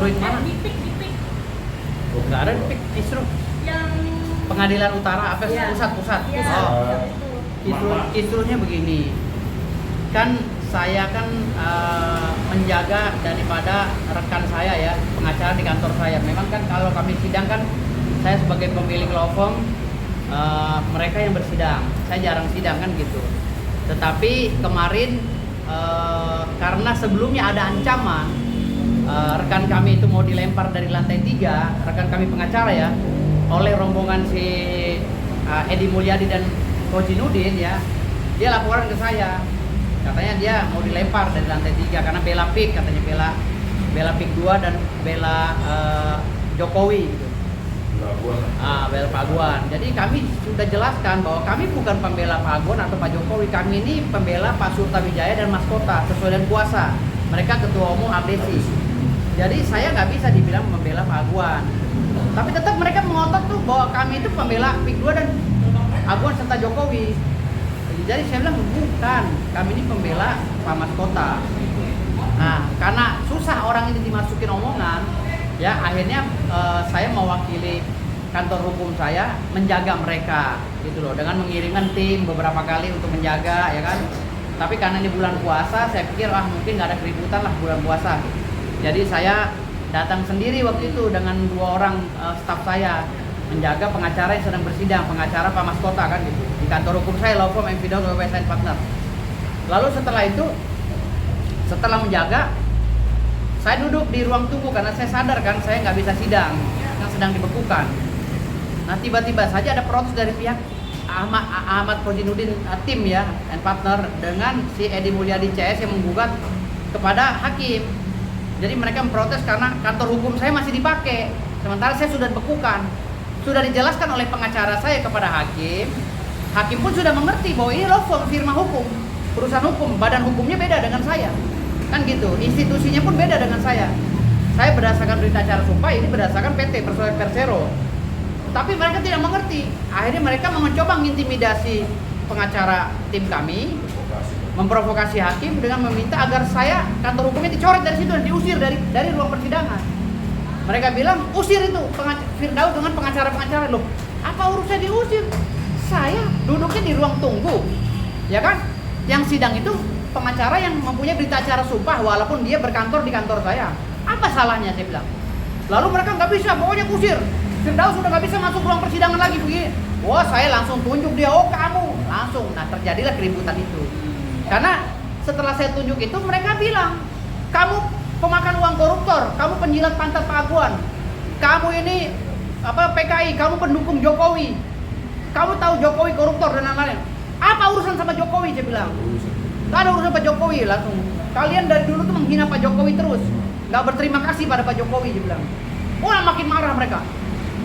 Fruit mana? Di PIK. Nggak ada di PIK, Kisruh. Yang Pengadilan Utara apa Iya. pusat? Iya, Oh. itu. Kisruhnya begini. Kan saya kan menjaga daripada rekan saya ya, pengacara di kantor saya. Memang kan kalau kami sidang kan saya sebagai pemilik law firm, mereka yang bersidang. Saya jarang sidang kan gitu. Tetapi kemarin karena sebelumnya ada ancaman rekan kami itu mau dilempar dari lantai 3, rekan kami pengacara ya, oleh rombongan si Edi Mulyadi dan Koji Nudin ya, dia laporan ke saya, katanya dia mau dilempar dari lantai 3 karena bela PIK, katanya bela PIK 2 dan bela Jokowi gitu. Bela Pak Aguan. Jadi kami sudah jelaskan bahwa kami bukan pembela Pak Aguan atau Pak Jokowi, kami ini pembela Pak Surtawijaya dan Mas Kota sesuai dengan kuasa. Mereka ketua umum ABSI. Jadi saya nggak bisa dibilang membela Pak Aguan. Tapi tetap mereka mengotot tuh bahwa kami itu pembela PIK 2 dan Aguan serta Jokowi. Jadi saya bilang bukan, kami ini pembela Pak Mas Kota. Nah, karena susah orang ini dimasukin omongan, ya akhirnya saya mewakili kantor hukum saya menjaga mereka gitu loh, dengan mengirimkan tim beberapa kali untuk menjaga ya kan. Tapi karena ini bulan puasa, saya pikir mungkin nggak ada keributan lah bulan puasa. Jadi saya datang sendiri waktu itu dengan 2 orang staf saya menjaga pengacara yang sedang bersidang, pengacara Pak Mas Kota kan gitu, di kantor hukum saya law firm M. Fidaus WWS Partner. Lalu setelah itu, setelah menjaga, saya duduk di ruang tunggu karena saya sadar kan saya nggak bisa sidang yang sedang dibekukan. Nah tiba-tiba saja ada protes dari pihak Ahmad Kozinudin tim ya and partner dengan si Edi Mulyadi CS yang menggugat kepada hakim. Jadi mereka memprotes karena kantor hukum saya masih dipakai, sementara saya sudah dibekukan. Sudah dijelaskan oleh pengacara saya kepada hakim. Hakim pun sudah mengerti bahwa ini law firm, firma hukum, perusahaan hukum, badan hukumnya beda dengan saya. Kan gitu, institusinya pun beda dengan saya. Saya berdasarkan berita acara sumpah, ini berdasarkan PT Persero. Tapi mereka tidak mengerti. Akhirnya mereka mencoba mengintimidasi pengacara tim kami, memprovokasi hakim dengan meminta agar saya kantor hukumnya dicoret dari situ dan diusir dari ruang persidangan. Mereka bilang usir itu Firdaus dengan pengacara-pengacara. Loh, apa urusan diusir? Saya duduknya di ruang tunggu, ya kan? Yang sidang itu pengacara yang mempunyai berita acara sumpah walaupun dia berkantor di kantor saya. Apa salahnya saya bilang? Lalu mereka nggak bisa, pokoknya kusir. Firdaus sudah nggak bisa masuk ruang persidangan lagi begini. Wah, saya langsung tunjuk dia, oh kamu langsung. Nah terjadilah keributan itu. Karena setelah saya tunjuk itu mereka bilang, kamu pemakan uang koruptor, kamu penjilat pantat Pak Aguan, kamu ini PKI, kamu pendukung Jokowi, kamu tahu Jokowi koruptor dan lain-lain. Apa urusan sama Jokowi? Saya bilang. Gak ada urusan Pak Jokowi, langsung. Kalian dari dulu tuh menghina Pak Jokowi terus, nggak berterima kasih pada Pak Jokowi, dia bilang. Wah makin marah mereka.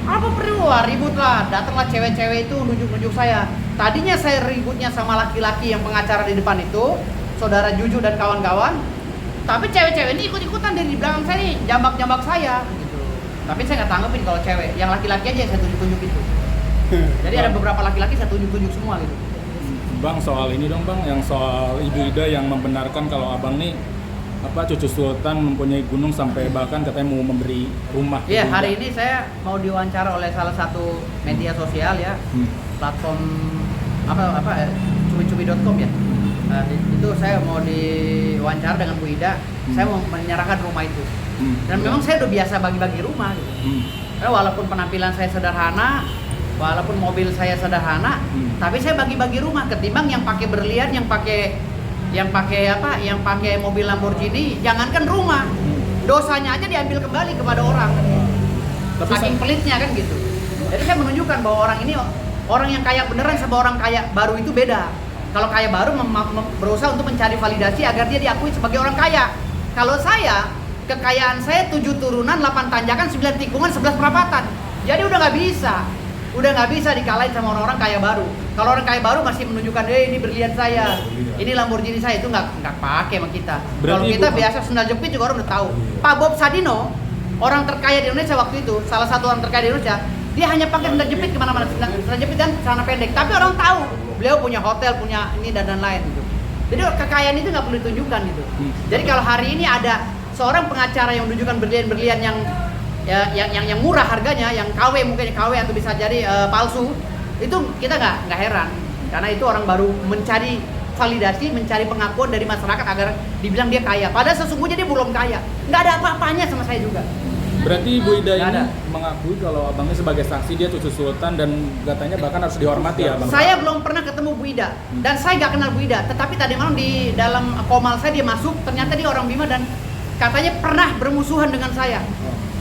Apa perlu ribut lah, datanglah cewek-cewek itu nunjuk-nunjuk saya. Tadinya saya ributnya sama laki-laki yang pengacara di depan itu, saudara Juju dan kawan-kawan. Tapi cewek-cewek ini ikut-ikutan dari belakang saya nih, jambak-jambak saya gitu. Tapi saya nggak tanggepin kalau cewek, yang laki-laki aja yang saya tunjuk-tunjuk itu. Jadi ada beberapa laki-laki saya tunjuk-tunjuk semua gitu. Bang, soal ini dong Bang, yang soal Ibu Ida yang membenarkan kalau Abang nih cucu sultan mempunyai gunung sampai bahkan katanya mau memberi rumah. Iya, hari ini saya mau diwawancara oleh salah satu media sosial ya, platform cumi-cumi.com ya. Itu saya mau diwawancara dengan Bu Ida, saya mau menyerahkan rumah itu. Dan memang saya udah biasa bagi-bagi rumah gitu. Walaupun penampilan saya sederhana, walaupun mobil saya sederhana, tapi saya bagi-bagi rumah ketimbang yang pakai berlian, yang pakai mobil Lamborghini, jangankan rumah, dosanya aja diambil kembali kepada orang. Saking pelitnya kan gitu. Jadi saya menunjukkan bahwa orang ini orang yang kaya beneran sama orang kaya baru itu beda. Kalau kaya baru berusaha untuk mencari validasi agar dia diakui sebagai orang kaya. Kalau saya, kekayaan saya 7 turunan, 8 tanjakan, 9 tikungan, 11 perapatan. Jadi udah nggak bisa dikalahin sama orang-orang kaya baru. Kalau orang kaya baru masih menunjukkan, ini berlian saya, ini Lamborghini saya, itu nggak pakai sama kita. Kalau kita biasa sendal jepit juga orang udah tahu. Pak Bob Sadino, orang terkaya di Indonesia waktu itu, salah satu orang terkaya di Indonesia, dia hanya pakai sendal jepit kemana-mana, sendal jepit dan celana pendek. Tapi orang tahu, beliau punya hotel, punya ini dan lain gitu. Jadi kekayaan itu nggak perlu ditunjukkan gitu. Jadi kalau hari ini ada seorang pengacara yang menunjukkan berlian-berlian yang yang murah harganya, yang KW mungkin KW atau bisa jadi palsu, itu kita nggak heran, karena itu orang baru mencari validasi, mencari pengakuan dari masyarakat agar dibilang dia kaya. Padahal sesungguhnya dia belum kaya, nggak ada apa-apanya sama saya juga. Berarti Bu Ida Nggak ini ada. mengakui kalau abangnya sebagai saksi dia cucu sultan dan katanya bahkan harus dihormati ya bang? Saya belum pernah ketemu Bu Ida dan saya nggak kenal Bu Ida. Tetapi tadi malam di dalam komal saya dia masuk, ternyata dia orang Bima dan katanya pernah bermusuhan dengan saya.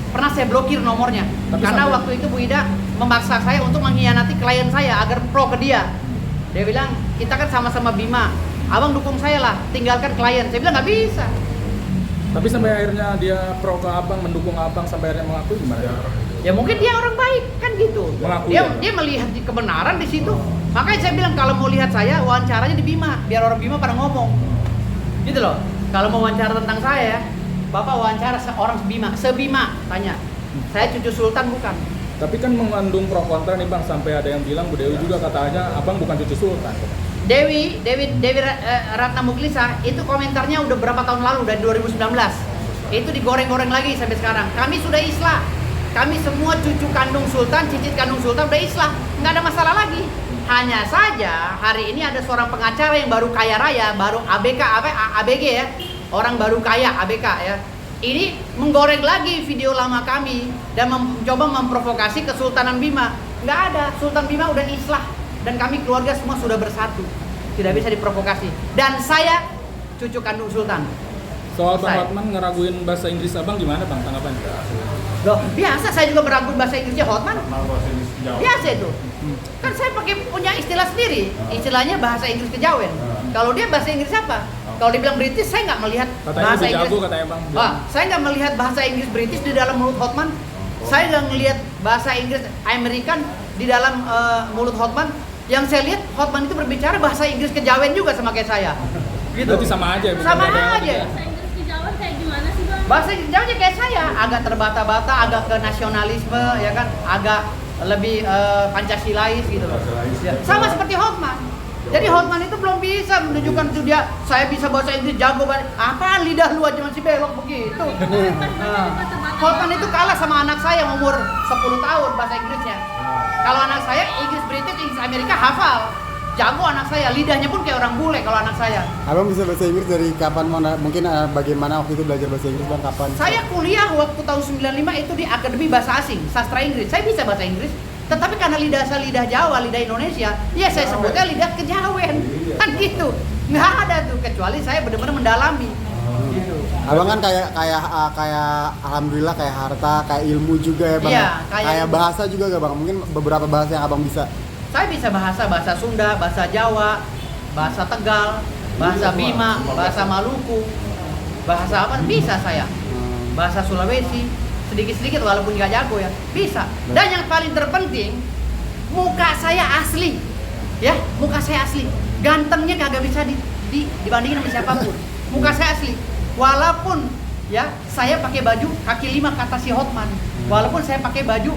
Pernah saya blokir nomornya. Tapi Karena sampai- waktu itu Bu Ida memaksa saya untuk mengkhianati klien saya agar pro ke dia. Dia bilang, kita kan sama-sama Bima, abang dukung saya lah, tinggalkan klien. Saya bilang nggak bisa. Tapi sampai akhirnya dia pro ke abang, mendukung abang sampai akhirnya mengakui gimana? Ya mungkin dia orang baik kan gitu. Mengakui Dia ya? dia melihat di kebenaran di situ. Makanya saya bilang kalau mau lihat saya wawancaranya di Bima, biar orang Bima pada ngomong. Gitu loh. Kalau mau wawancara tentang saya, Bapak wawancara seorang sebima tanya. Saya cucu sultan bukan. Tapi kan mengandung pro kontra nih bang, sampai ada yang bilang Bu Dewi juga katanya abang bukan cucu sultan. Dewi Ratna Muklisa itu komentarnya udah berapa tahun lalu, dari 2019. Itu digoreng-goreng lagi sampai sekarang. Kami sudah islah. Kami semua cucu kandung sultan, cicit kandung sultan udah islah. Nggak ada masalah lagi. Hanya saja hari ini ada seorang pengacara yang baru kaya raya, baru ABG ya. Orang baru kaya ABK ya. Ini menggoreng lagi video lama kami dan mencoba memprovokasi Kesultanan Bima. Nggak ada, Sultan Bima udah islah dan kami keluarga semua sudah bersatu. Tidak bisa diprovokasi. Dan saya cucu kandung sultan. Soal Bang Saya. Hotman ngeraguin bahasa Inggris abang gimana bang tanggapannya? Loh, biasa saya juga meragukan bahasa Inggrisnya Hotman. Biasa itu. Kan saya punya istilah sendiri. Istilahnya bahasa Inggris kejawen. Kalau dia bahasa Inggris apa? Kalau dibilang British, saya nggak melihat Katanya bahasa lebih Inggris. jago katanya bang. Saya nggak melihat bahasa Inggris British di dalam mulut Hotman. Saya nggak melihat bahasa Inggris American di dalam mulut Hotman. Yang saya lihat Hotman itu berbicara bahasa Inggris kejawen juga sama kayak saya. Gitu. Berarti sama aja. bukan Sama beda yang aja. beda. Bahasa Inggris kejawen kayak gimana sih bang? Bahasa Inggris Jawa kayak saya, agak terbata-bata, agak ke nasionalisme, ya kan, agak lebih Pancasilais gitu loh. Ya, sama seperti Hotman. Jadi Hotman itu belum bisa menunjukkan itu dia, saya bisa bahasa Inggris jago banget. Apaan lidah lu aja masih belok begitu. Nah, Hotman itu kalah sama anak saya yang umur 10 tahun bahasa Inggrisnya. Kalau anak saya Inggris British, Inggris Amerika hafal. Jago anak saya, lidahnya pun kayak orang bule kalau anak saya. Abang bisa bahasa Inggris dari kapan? Mungkin bagaimana waktu itu belajar bahasa Inggris bang? Kapan? Saya kuliah waktu tahun 95 itu di Akademi Bahasa Asing, Sastra Inggris. Saya bisa bahasa Inggris, tetapi karena lidah saya lidah Jawa, lidah Indonesia, ya saya sebutnya lidah kejawen. Kan gitu. Nggak ada tuh, kecuali saya benar-benar mendalami. Gitu. Abang kan kayak alhamdulillah kayak harta, kayak ilmu juga ya bang. Iya, kayak bahasa juga gak bang? Mungkin beberapa bahasa yang abang bisa. Saya bisa bahasa Sunda, bahasa Jawa, bahasa Tegal, bahasa Bima, bahasa Maluku, bahasa apa? Bisa saya. Bahasa Sulawesi, sedikit-sedikit walaupun nggak jago ya, bisa. Dan yang paling terpenting, muka saya asli, ya, muka saya asli. Gantengnya kagak bisa dibandingin sama siapapun. Muka saya asli, walaupun ya saya pakai baju kaki 5 kata si Hotman, walaupun saya pakai baju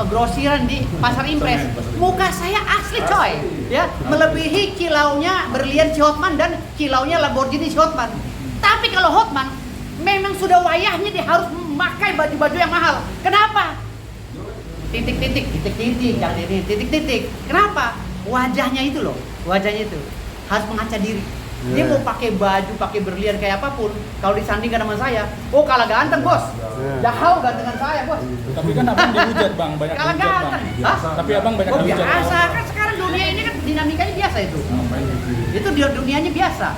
grosiran di Pasar Impres, muka saya asli coy, ya, melebihi kilaunya berlian si Hotman dan kilaunya Lamborghini si Hotman. Tapi kalau Hotman memang sudah wayahnya dia harus memakai baju-baju yang mahal. Kenapa? Titik-titik, jangan ini, titik-titik. Kenapa? Wajahnya itu loh, wajahnya itu harus mengaca diri. Dia mau pakai baju, pakai berlian kayak apapun, kalau disandingkan sama saya, oh kalah ganteng bos, jauh gantengan saya bos. Tapi kan abang dihujat bang, banyak Kalah dihujat bang. ganteng. Hah? Tapi abang banyak Oh dihujat. biasa kan sekarang dunia ini kan dinamikanya biasa itu. Itu dunianya biasa.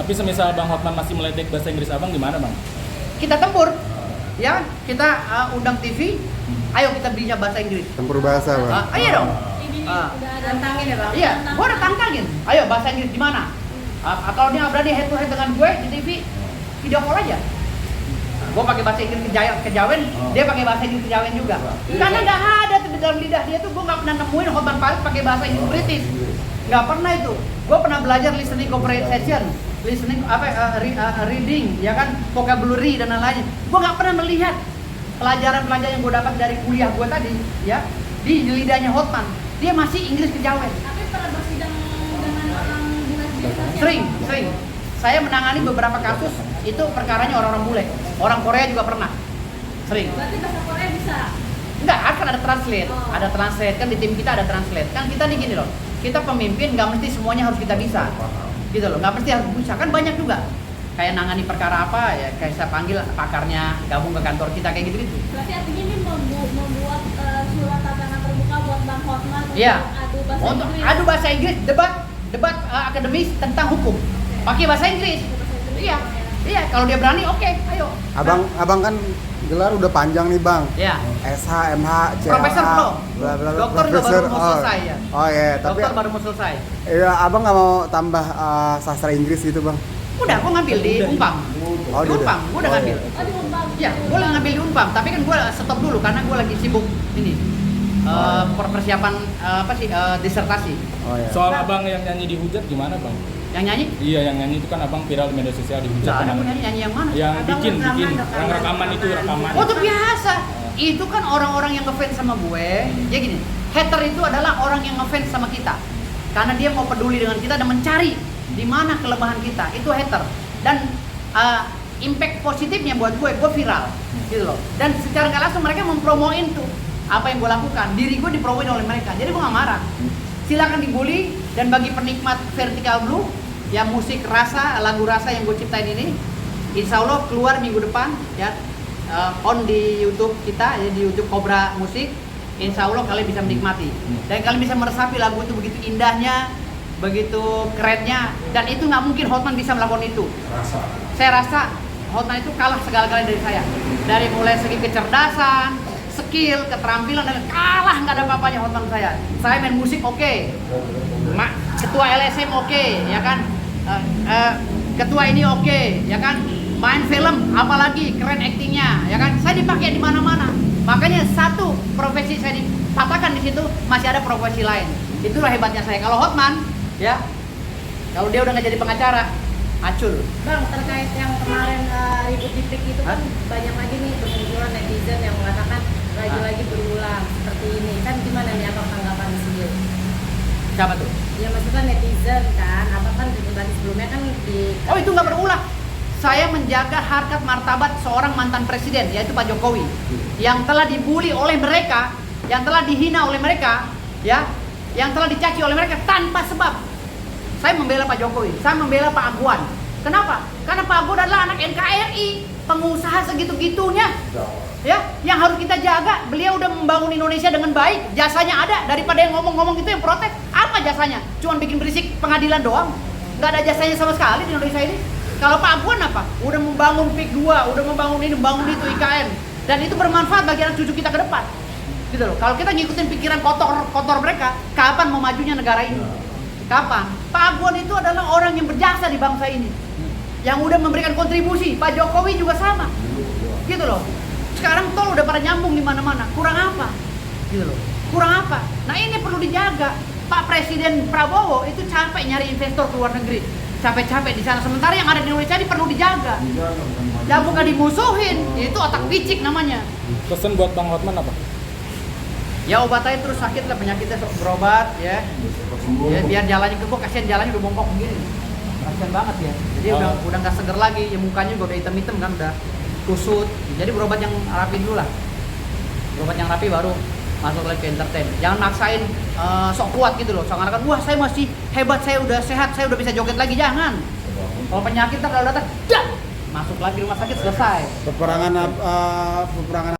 Tapi semisal Bang Hotman masih meledek bahasa Inggris abang gimana bang? Kita tempur, ya kita undang TV, ayo kita bicara bahasa Inggris. Tempur bahasa bang. Ayo dong. Ini Ah. udah ada tantangin ya bang? Iya, gua udah tantangin. Ayo bahasa Inggris di mana? Kalau dia nggak berani head to head dengan gue di TV, video call aja. Gue pakai bahasa Inggris kejawen, dia pakai bahasa Inggris kejawen juga. Karena nggak ada tuh di dalam lidah dia tuh, gue nggak pernah nemuin Hotman Paris pakai bahasa Inggris British. Nggak pernah itu. Gue pernah belajar listening comprehension, listening reading, ya kan, vocabulary dan lain-lain. Gue nggak pernah melihat pelajaran-pelajaran yang gue dapat dari kuliah gue tadi, ya, di lidahnya Hotman. Dia masih Inggris kejawen. Tapi pernah bersidang dengan orang dinas biasa? Sering. Saya menangani beberapa kasus itu perkaranya orang-orang bule. Orang Korea juga pernah. Sering. Berarti bahasa Korea bisa. Enggak, akan ada translate. Oh. Ada translate, kan di tim kita ada translate. Kan kita nih gini loh, kita pemimpin nggak mesti semuanya harus kita bisa. Gitu loh, nggak mesti harus bisa. Kan banyak juga. Kayak nangani perkara apa, ya kayak saya panggil pakarnya gabung ke kantor kita, kayak gitu-gitu. Berarti artinya ini membuat surat tantangan terbuka buat Bang Hotman untuk Iya. adu bahasa Untuk Inggris. adu bahasa Inggris, debat akademis tentang hukum. Pakai bahasa Inggris. Iya. Iya, kalau dia berani oke, ayo. Abang kan gelar udah panjang nih bang. Ya. SH, MH, CH, Profesor belum. bla bla bla. Dokter juga baru mau selesai ya. Oh iya, tapi Dokter baru mau selesai. ya abang nggak mau tambah sastra Inggris gitu bang? Udah, gua ngambil di Unpam. Oh, Di dia Unpam, gua udah Oh, ngambil. iya. Oh, di Unpam. Ya, gua lagi ngambil di Unpam, tapi kan gua stop dulu karena gua lagi sibuk ini. Persiapan disertasi. Oh iya. Soal abang yang nyanyi dihujat gimana bang? Yang nyanyi? Iya, yang nyanyi itu kan abang viral di media sosial dihujat. Lah, ada kan? nyanyi yang mana? Yang Abang bikin rekaman, yang rekaman itu rekaman. Oh, itu biasa. Itu kan orang-orang yang ngefans sama gue. Ya gini, hater itu adalah orang yang ngefans sama kita. Karena dia mau peduli dengan kita dan mencari di mana kelemahan kita. Itu hater. Dan impact positifnya buat gue viral. Gitu loh. Dan secara nggak langsung mereka mempromoin tuh apa yang gue lakukan. Diri gue dipromoin oleh mereka. Jadi gue nggak marah. Silakan dibully, dan bagi penikmat Vertical Blue yang musik rasa, lagu rasa yang gue ciptain ini, insya Allah keluar minggu depan ya, on di YouTube kita ya, di YouTube Cobra Musik. Insya Allah kalian bisa menikmati dan kalian bisa meresapi lagu itu begitu indahnya, begitu kerennya, dan itu nggak mungkin Hotman bisa melakukan itu. Saya rasa Hotman itu kalah segala-galanya dari saya, dari mulai segi kecerdasan, skill, keterampilan, dan kalah nggak ada apa-apanya Hotman saya. Saya main musik oke. Ketua LSM oke, ya kan? Ketua ini oke, ya kan? Main film, apalagi keren aktingnya, ya kan? Saya dipakai di mana-mana. Makanya satu profesi saya dipatahkan di situ, masih ada profesi lain. Itulah hebatnya saya. Kalau Hotman, ya, kalau dia udah nggak jadi pengacara, acur. Bang, terkait yang kemarin ribut di PIK itu kan banyak lagi nih bermunculan netizen yang mengatakan lagi-lagi berulang seperti ini. Kan gimana nih abang tanggapan di sini? Siapa tuh? Ya maksudnya netizen kan, abang kan dari sebelumnya kan di... Oh, itu nggak berulang. Saya menjaga harkat martabat seorang mantan presiden, yaitu Pak Jokowi, yang telah dibully oleh mereka, yang telah dihina oleh mereka, ya, yang telah dicaci oleh mereka tanpa sebab. Saya membela Pak Jokowi, saya membela Pak Aguan. Kenapa? Karena Pak Aguan adalah anak NKRI, pengusaha segitu-gitunya, ya, yang harus kita jaga. Beliau udah membangun Indonesia dengan baik, jasanya ada. Daripada yang ngomong-ngomong itu yang protes, apa jasanya? Cuman bikin berisik pengadilan doang, nggak ada jasanya sama sekali di Indonesia ini. Kalau Pak Aguan apa? Udah membangun PIK 2, udah membangun ini, membangun itu, IKN, dan itu bermanfaat bagi anak cucu kita ke depan. Gitu loh. Kalau kita ngikutin pikiran kotor mereka, kapan mau majunya negara ini? Kapan? Pak Aguan itu adalah orang yang berjasa di bangsa ini, yang udah memberikan kontribusi. Pak Jokowi juga sama. Gitu loh. Sekarang tol udah pada nyambung di mana-mana. Kurang apa? Gitu loh. Kurang apa? Nah, ini perlu dijaga. Pak Presiden Prabowo itu capek nyari investor ke luar negeri. Capek-capek di sana. Sementara yang ada di Indonesia ini perlu dijaga. Dan bukan dimusuhin. Itu otak picik namanya. Pesan buat Bang Hotman apa? Ya obat aja terus sakit lah, penyakitnya berobat ya. Ya biar jalannya ke gua, kasihan jalannya udah bongkok begini. Kasihan banget ya. Jadi udah nggak seger lagi, ya mukanya juga udah hitam-hitam kan, udah kusut. Jadi berobat yang rapi dulu lah. Berobat yang rapi baru masuk lagi ke entertain. Jangan maksain sok kuat gitu loh. Seakan-akan wah saya masih hebat, saya udah sehat, saya udah bisa joget lagi. Jangan. Kalau penyakit kalau datang, masuk lagi rumah sakit selesai. Peperangan